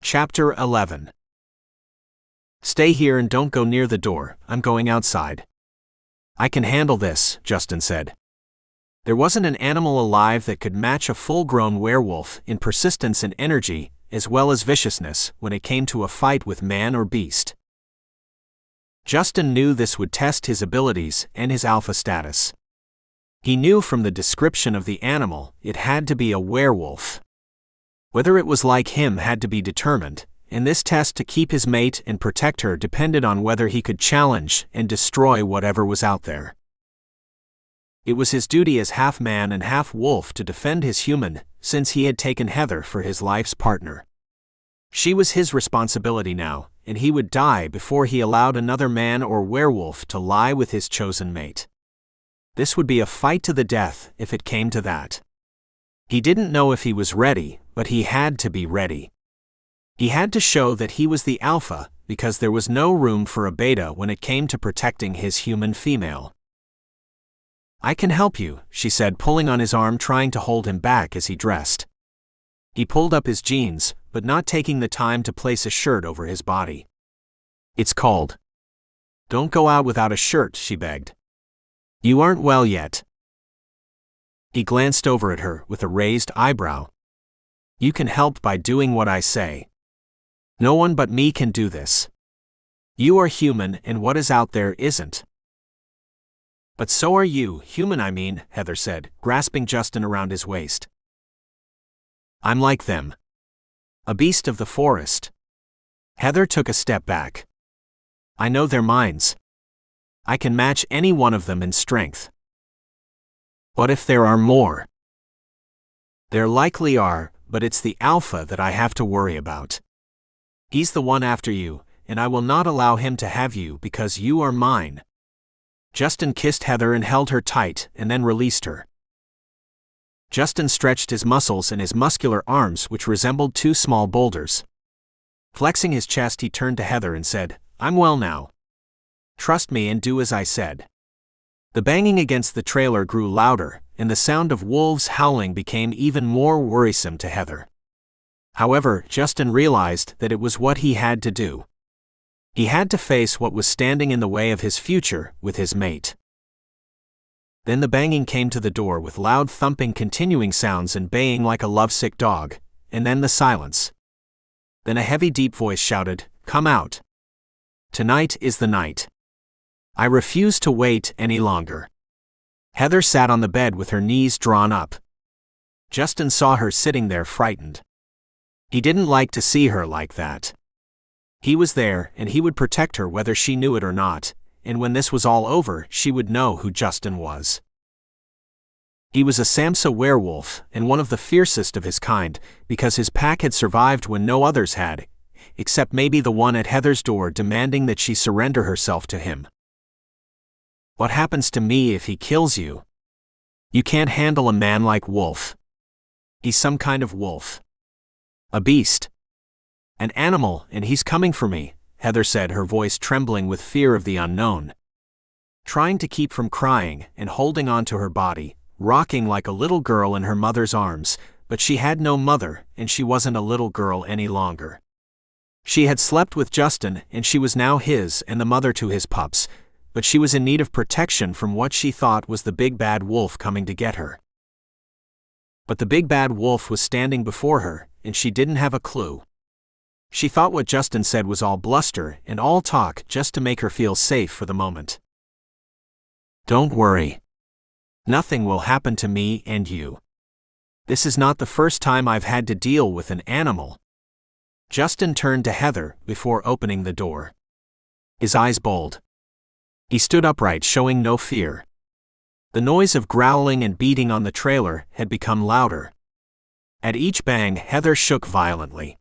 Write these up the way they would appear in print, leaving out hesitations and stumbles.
Chapter 11. Stay here and don't go near the door, I'm going outside. I can handle this, Justin said. There wasn't an animal alive that could match a full-grown werewolf in persistence and energy, as well as viciousness, when it came to a fight with man or beast. Justin knew this would test his abilities and his alpha status. He knew from the description of the animal it had to be a werewolf. Whether it was like him had to be determined, and this test to keep his mate and protect her depended on whether he could challenge and destroy whatever was out there. It was his duty as half man and half wolf to defend his human, since he had taken Heather for his life's partner. She was his responsibility now, and he would die before he allowed another man or werewolf to lie with his chosen mate. This would be a fight to the death if it came to that. He didn't know if he was ready, but he had to be ready. He had to show that he was the alpha, because there was no room for a beta when it came to protecting his human female. I can help you, she said, pulling on his arm, trying to hold him back as he dressed. He pulled up his jeans, but not taking the time to place a shirt over his body. It's cold. Don't go out without a shirt, she begged. You aren't well yet. He glanced over at her with a raised eyebrow. You can help by doing what I say. No one but me can do this. You are human, and what is out there isn't. But so are you, human I mean, Heather said, grasping Justin around his waist. I'm like them. A beast of the forest. Heather took a step back. I know their minds. I can match any one of them in strength. What if there are more? There likely are, but it's the alpha that I have to worry about. He's the one after you, and I will not allow him to have you because you are mine. Justin kissed Heather and held her tight, and then released her. Justin stretched his muscles in his muscular arms, which resembled two small boulders. Flexing his chest, he turned to Heather and said, I'm well now. Trust me and do as I said. The banging against the trailer grew louder, and the sound of wolves howling became even more worrisome to Heather. However, Justin realized that it was what he had to do. He had to face what was standing in the way of his future with his mate. Then the banging came to the door with loud thumping, continuing sounds, and baying like a lovesick dog, and then the silence. Then a heavy, deep voice shouted, Come out. Tonight is the night. I refuse to wait any longer. Heather sat on the bed with her knees drawn up. Justin saw her sitting there frightened. He didn't like to see her like that. He was there, and he would protect her whether she knew it or not, and when this was all over, she would know who Justin was. He was a Samsa werewolf, and one of the fiercest of his kind, because his pack had survived when no others had, except maybe the one at Heather's door demanding that she surrender herself to him. What happens to me if he kills you? You can't handle a man like Wolf. He's some kind of wolf. A beast. An animal, and he's coming for me, Heather said, her voice trembling with fear of the unknown. Trying to keep from crying and holding on to her body, rocking like a little girl in her mother's arms, but she had no mother, and she wasn't a little girl any longer. She had slept with Justin, and she was now his and the mother to his pups, but she was in need of protection from what she thought was the big bad wolf coming to get her. But the big bad wolf was standing before her, and she didn't have a clue. She thought what Justin said was all bluster and all talk just to make her feel safe for the moment. Don't worry. Nothing will happen to me and you. This is not the first time I've had to deal with an animal. Justin turned to Heather before opening the door. His eyes bold. He stood upright, showing no fear. The noise of growling and beating on the trailer had become louder. At each bang, Heather shook violently.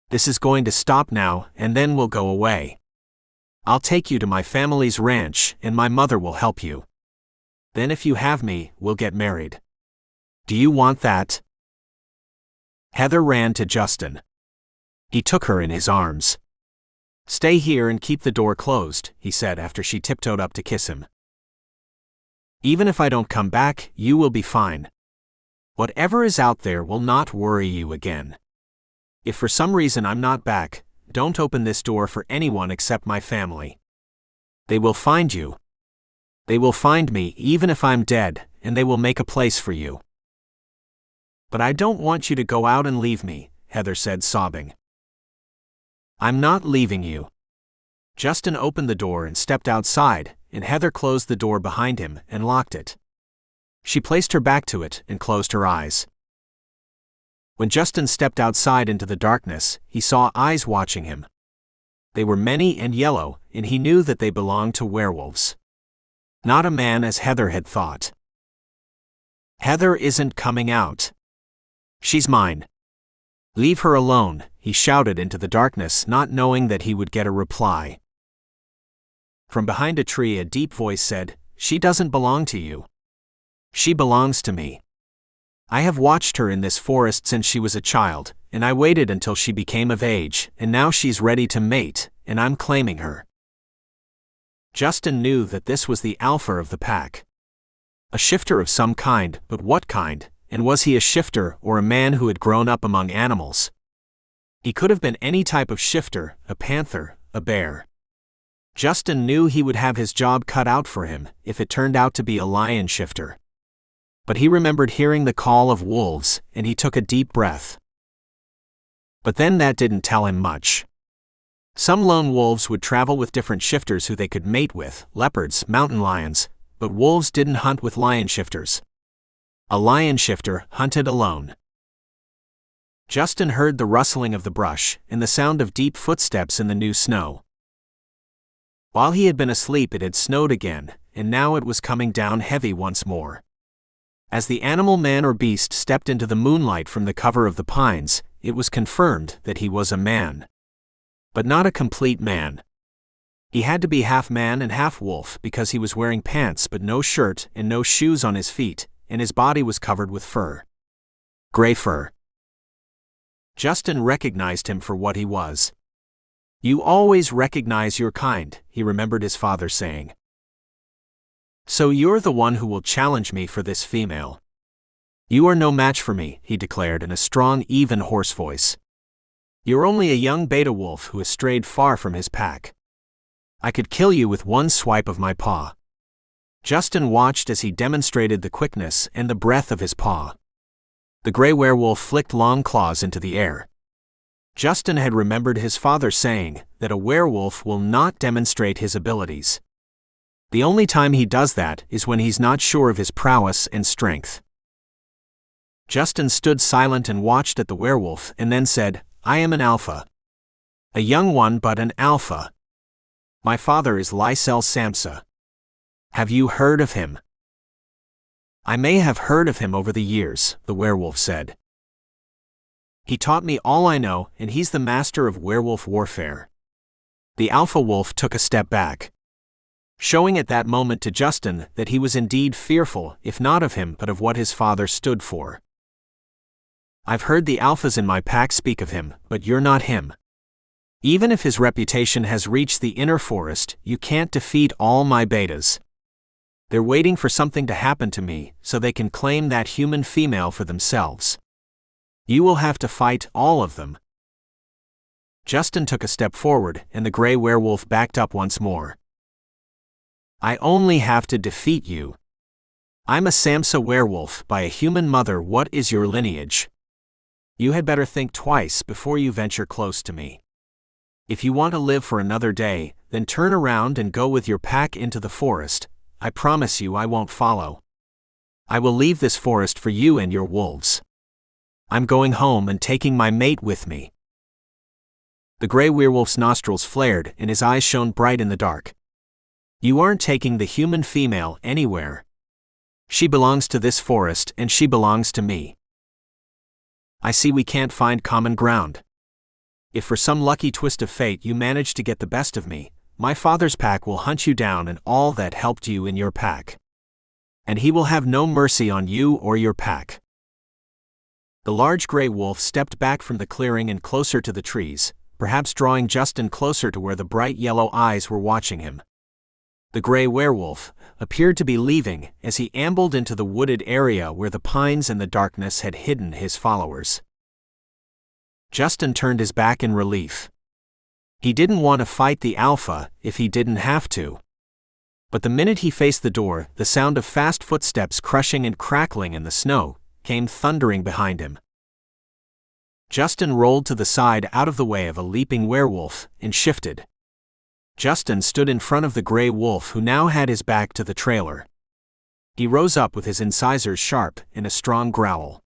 This is going to stop now, and then we'll go away. I'll take you to my family's ranch, and my mother will help you. Then if you have me, we'll get married. Do you want that? Heather ran to Justin. He took her in his arms. Stay here and keep the door closed, he said after she tiptoed up to kiss him. Even if I don't come back, you will be fine. Whatever is out there will not worry you again. If for some reason I'm not back, don't open this door for anyone except my family. They will find you. They will find me even if I'm dead, and they will make a place for you. But I don't want you to go out and leave me, Heather said, sobbing. I'm not leaving you. Justin opened the door and stepped outside, and Heather closed the door behind him and locked it. She placed her back to it and closed her eyes. When Justin stepped outside into the darkness, he saw eyes watching him. They were many and yellow, and he knew that they belonged to werewolves. Not a man as Heather had thought. Heather isn't coming out. She's mine. Leave her alone, he shouted into the darkness, not knowing that he would get a reply. From behind a tree a deep voice said, "She doesn't belong to you. She belongs to me. I have watched her in this forest since she was a child, and I waited until she became of age, and now she's ready to mate, and I'm claiming her." Justin knew that this was the alpha of the pack. A shifter of some kind, but what kind, and was he a shifter or a man who had grown up among animals? He could have been any type of shifter, a panther, a bear. Justin knew he would have his job cut out for him if it turned out to be a lion shifter. But he remembered hearing the call of wolves, and he took a deep breath. But then that didn't tell him much. Some lone wolves would travel with different shifters who they could mate with, leopards, mountain lions, but wolves didn't hunt with lion shifters. A lion shifter hunted alone. Justin heard the rustling of the brush and the sound of deep footsteps in the new snow. While he had been asleep, it had snowed again, and now it was coming down heavy once more. As the animal man or beast stepped into the moonlight from the cover of the pines, it was confirmed that he was a man. But not a complete man. He had to be half man and half wolf because he was wearing pants but no shirt and no shoes on his feet, and his body was covered with fur. Gray fur. Justin recognized him for what he was. "You always recognize your kind," he remembered his father saying. "So you're the one who will challenge me for this female." "You are no match for me," he declared in a strong, even, hoarse voice. "You're only a young beta wolf who has strayed far from his pack. I could kill you with one swipe of my paw." Justin watched as he demonstrated the quickness and the breadth of his paw. The gray werewolf flicked long claws into the air. Justin had remembered his father saying that a werewolf will not demonstrate his abilities. The only time he does that is when he's not sure of his prowess and strength. Justin stood silent and watched at the werewolf and then said, "I am an alpha. A young one, but an alpha. My father is Lycell Samsa. Have you heard of him?" "I may have heard of him over the years," the werewolf said. "He taught me all I know, and he's the master of werewolf warfare." The alpha wolf took a step back, showing at that moment to Justin that he was indeed fearful, if not of him but of what his father stood for. "I've heard the alphas in my pack speak of him, but you're not him. Even if his reputation has reached the inner forest, you can't defeat all my betas. They're waiting for something to happen to me so they can claim that human female for themselves. You will have to fight all of them." Justin took a step forward, and the gray werewolf backed up once more. "I only have to defeat you. I'm a Samsa werewolf by a human mother. What is your lineage? You had better think twice before you venture close to me. If you want to live for another day, then turn around and go with your pack into the forest. I promise you I won't follow. I will leave this forest for you and your wolves. I'm going home and taking my mate with me." The gray werewolf's nostrils flared and his eyes shone bright in the dark. "You aren't taking the human female anywhere. She belongs to this forest and she belongs to me. I see we can't find common ground. If for some lucky twist of fate you manage to get the best of me, my father's pack will hunt you down and all that helped you in your pack. And he will have no mercy on you or your pack." The large gray wolf stepped back from the clearing and closer to the trees, perhaps drawing Justin closer to where the bright yellow eyes were watching him. The gray werewolf appeared to be leaving as he ambled into the wooded area where the pines and the darkness had hidden his followers. Justin turned his back in relief. He didn't want to fight the alpha if he didn't have to. But the minute he faced the door, the sound of fast footsteps crushing and crackling in the snow came thundering behind him. Justin rolled to the side out of the way of a leaping werewolf and shifted. Justin stood in front of the gray wolf, who now had his back to the trailer. He rose up with his incisors sharp in a strong growl.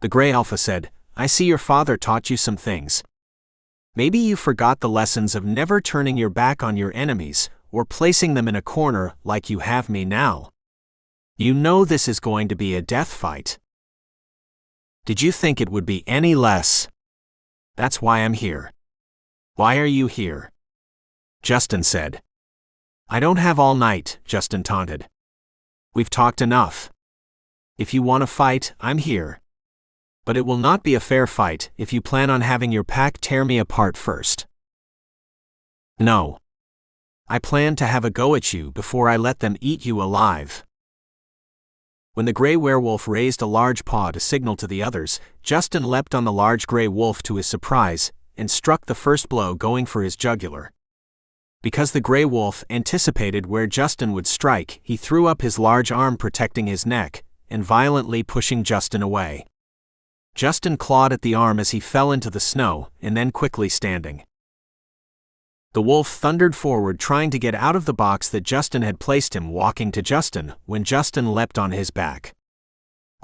The gray alpha said, "I see your father taught you some things. Maybe you forgot the lessons of never turning your back on your enemies or placing them in a corner like you have me now. You know this is going to be a death fight. Did you think it would be any less? That's why I'm here." "Why are you here?" Justin said. "I don't have all night," Justin taunted. "We've talked enough. If you want to fight, I'm here. But it will not be a fair fight if you plan on having your pack tear me apart first." "No. I plan to have a go at you before I let them eat you alive." When the gray werewolf raised a large paw to signal to the others, Justin leapt on the large gray wolf to his surprise and struck the first blow, going for his jugular. Because the gray wolf anticipated where Justin would strike, he threw up his large arm protecting his neck and violently pushing Justin away. Justin clawed at the arm as he fell into the snow and then quickly standing. The wolf thundered forward, trying to get out of the box that Justin had placed him, walking to Justin when Justin leapt on his back.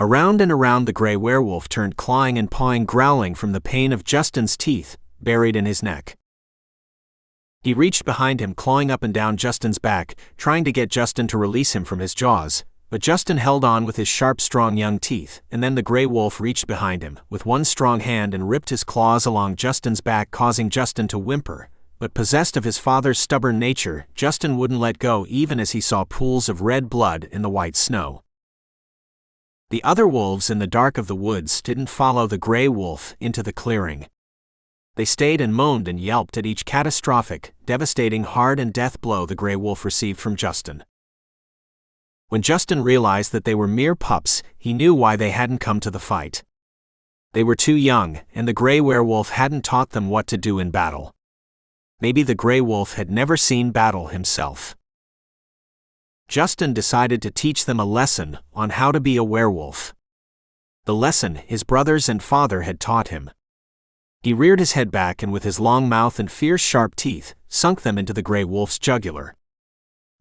Around and around the gray werewolf turned, clawing and pawing, growling from the pain of Justin's teeth buried in his neck. He reached behind him, clawing up and down Justin's back, trying to get Justin to release him from his jaws, but Justin held on with his sharp, strong young teeth, and then the gray wolf reached behind him with one strong hand and ripped his claws along Justin's back, causing Justin to whimper. But possessed of his father's stubborn nature, Justin wouldn't let go even as he saw pools of red blood in the white snow. The other wolves in the dark of the woods didn't follow the gray wolf into the clearing. They stayed and moaned and yelped at each catastrophic, devastating, hard and death blow the gray wolf received from Justin. When Justin realized that they were mere pups, he knew why they hadn't come to the fight. They were too young, and the gray werewolf hadn't taught them what to do in battle. Maybe the gray wolf had never seen battle himself. Justin decided to teach them a lesson on how to be a werewolf. The lesson his brothers and father had taught him. He reared his head back and with his long mouth and fierce sharp teeth, sunk them into the gray wolf's jugular.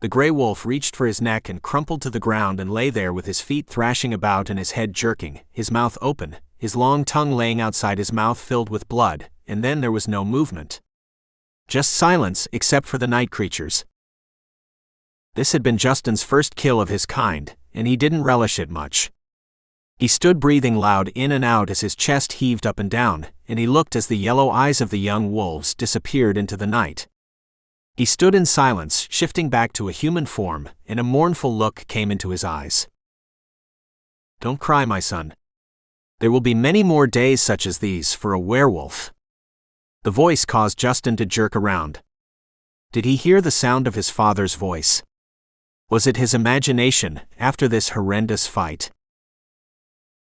The gray wolf reached for his neck and crumpled to the ground and lay there with his feet thrashing about and his head jerking, his mouth open, his long tongue laying outside his mouth filled with blood, and then there was no movement. Just silence, except for the night creatures. This had been Justin's first kill of his kind, and he didn't relish it much. He stood breathing loud in and out as his chest heaved up and down, and he looked as the yellow eyes of the young wolves disappeared into the night. He stood in silence, shifting back to a human form, and a mournful look came into his eyes. "Don't cry, my son. There will be many more days such as these for a werewolf." The voice caused Justin to jerk around. Did he hear the sound of his father's voice? Was it his imagination after this horrendous fight?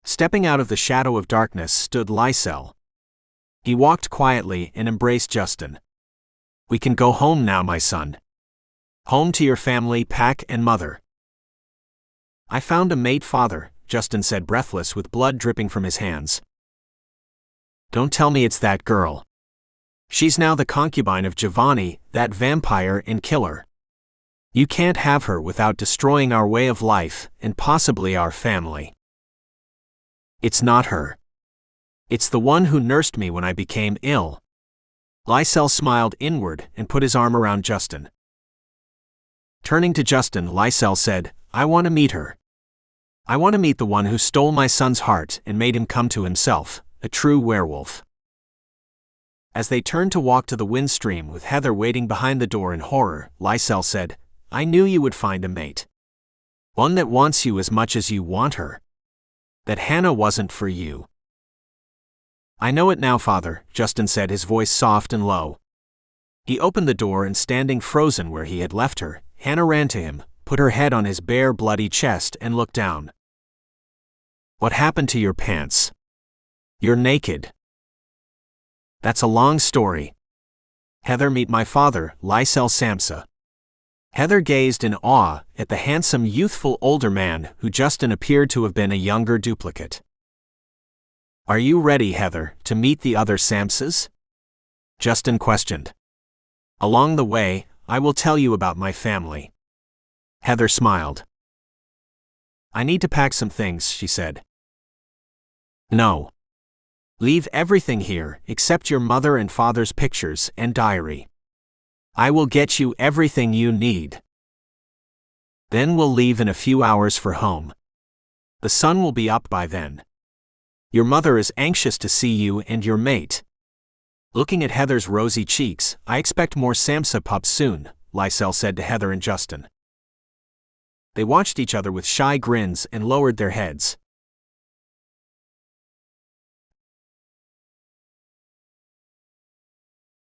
Stepping out of the shadow of darkness stood Lycell. He walked quietly and embraced Justin. "We can go home now, my son. Home to your family, pack, and mother." "I found a mate, father," Justin said, breathless with blood dripping from his hands. "Don't tell me it's that girl. She's now the concubine of Jovani, that vampire and killer. You can't have her without destroying our way of life and possibly our family." "It's not her. It's the one who nursed me when I became ill." Lycell smiled inward and put his arm around Justin. Turning to Justin, Lycell said, "I want to meet her. I want to meet the one who stole my son's heart and made him come to himself, a true werewolf." As they turned to walk to the windstream with Heather waiting behind the door in horror, Lycell said, "I knew you would find a mate. One that wants you as much as you want her. That Hannah wasn't for you." "I know it now, father," Justin said, his voice soft and low. He opened the door and standing frozen where he had left her, Hannah ran to him, put her head on his bare, bloody chest and looked down. "What happened to your pants? You're naked." That's a long story. Heather, meet my father, Lycell Samsa. Heather gazed in awe at the handsome, youthful older man who Justin appeared to have been a younger duplicate. Are you ready, Heather, to meet the other Samsas? Justin questioned. Along the way, I will tell you about my family. Heather smiled. I need to pack some things, she said. No. Leave everything here except your mother and father's pictures and diary. I will get you everything you need. Then we'll leave in a few hours for home. The sun will be up by then. Your mother is anxious to see you and your mate. Looking at Heather's rosy cheeks, I expect more Samsa pups soon, Lycell said to Heather and Justin. They watched each other with shy grins and lowered their heads.